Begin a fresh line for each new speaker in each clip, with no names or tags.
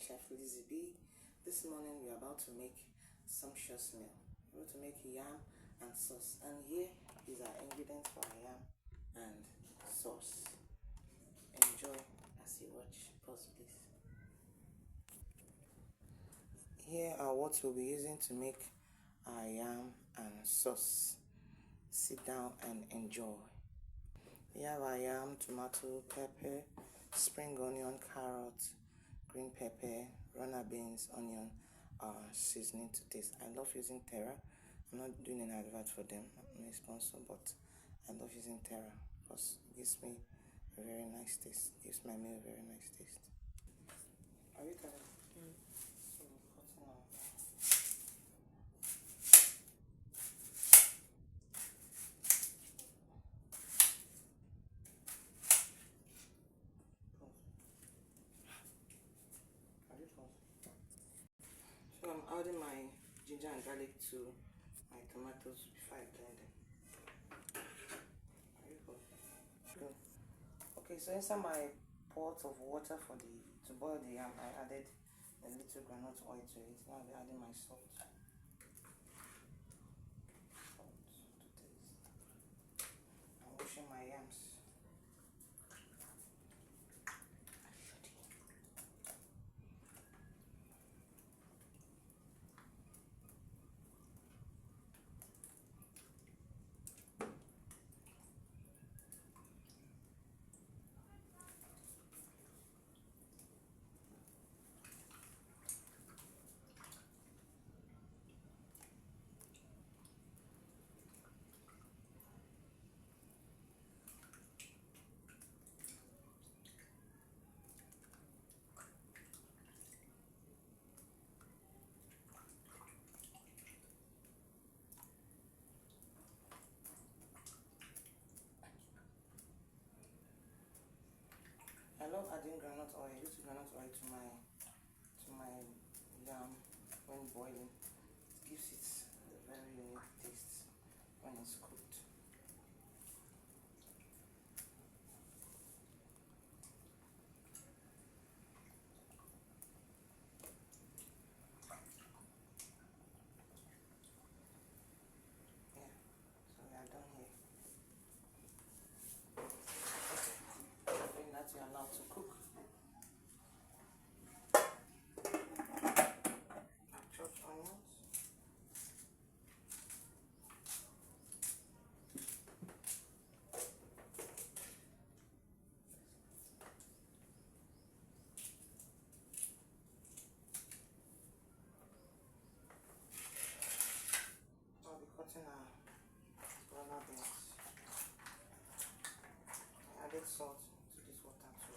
Chef Lizzie B. This morning we are about to make sumptuous meal. We're going to make yam and sauce, and here is our ingredients for our yam and sauce. Enjoy as you watch. Pause please. Here are what we'll be using to make our yam and sauce. Sit down and enjoy. We have our yam, tomato, pepper, spring onion, carrot, green pepper, runner beans, onion, seasoning to taste. I love using Terra. I'm not doing an advert for them. I'm not a sponsor, but I love using Terra because it gives me a very nice taste. It gives my meal a very nice taste. Are you tired? So cutting off. So I'm adding my ginger and garlic to my tomatoes before I blend them. Okay, so inside my pot of water to boil the yam, I added a little groundnut oil to it. Now I'll be adding my salt. Salt to taste. I'm washing my yams. I love adding groundnut oil. I use groundnut oil to my yam when boiling. It gives it a very unique taste when it's cooked. Yeah, so we are done here. That we are allowed to cook. Chopped onions. I'll be cutting our runner beans. I added salt to this water to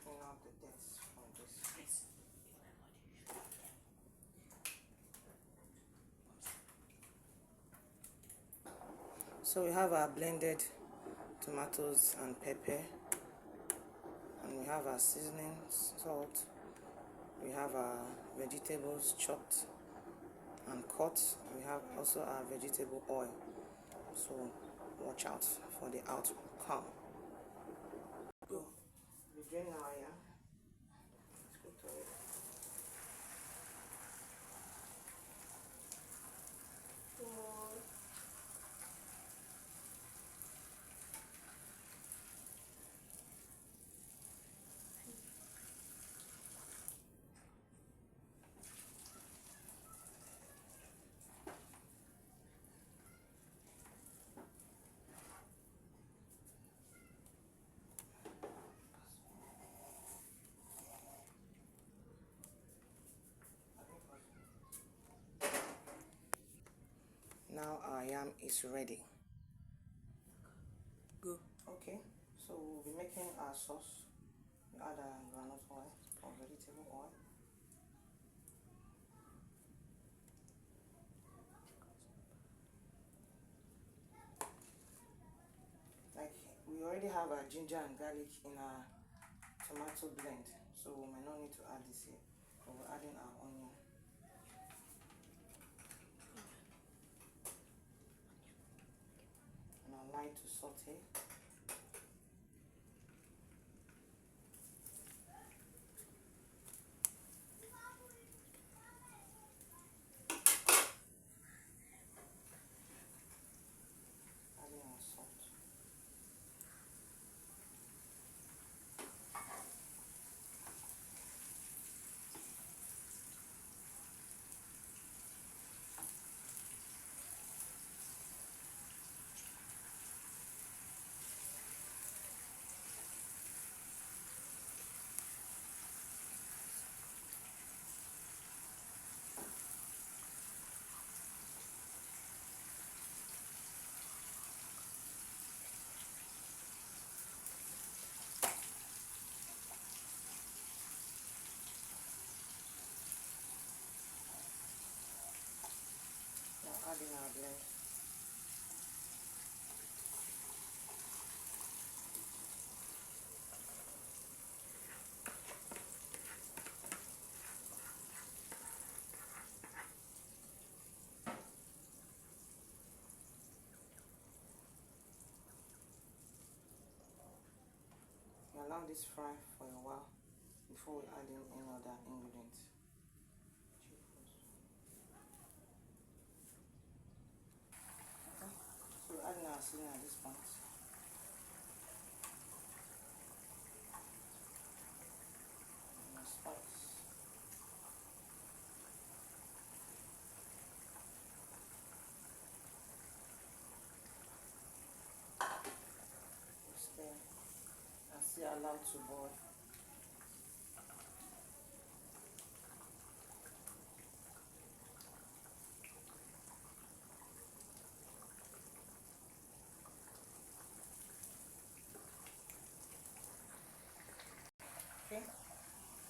clean out the dirt from this. So we have our blended tomatoes and pepper, and we have our seasoning, salt. We have our vegetables chopped and cut. We have also our vegetable oil. So watch out for the outcome. Go. We drain our yam. Let's go to it. Now our yam is ready. Go. Okay, so we'll be making our sauce. We add our groundnut oil or vegetable oil. Like we already have our ginger and garlic in our tomato blend, so we might not need to add this here. But we're adding our onion. And allow it to saute. allow this fry for a while before we add in any other ingredients. Okay. So we're adding our seasoning at this point. And our spice. Stir and still allow to boil. Okay,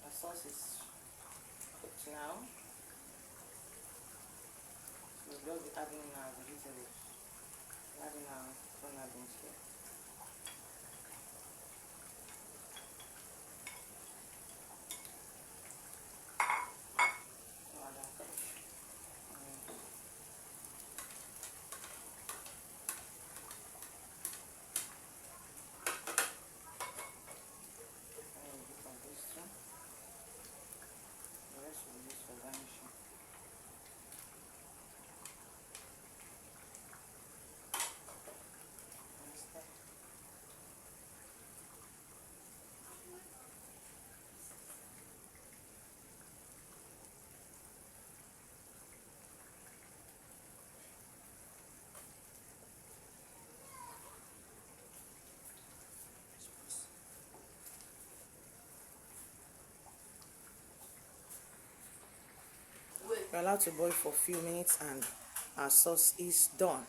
the sauce is cooked now. So we'll just be adding in our vegetables. Adding our groundnut beans here. We're allowed to boil for a few minutes and our sauce is done.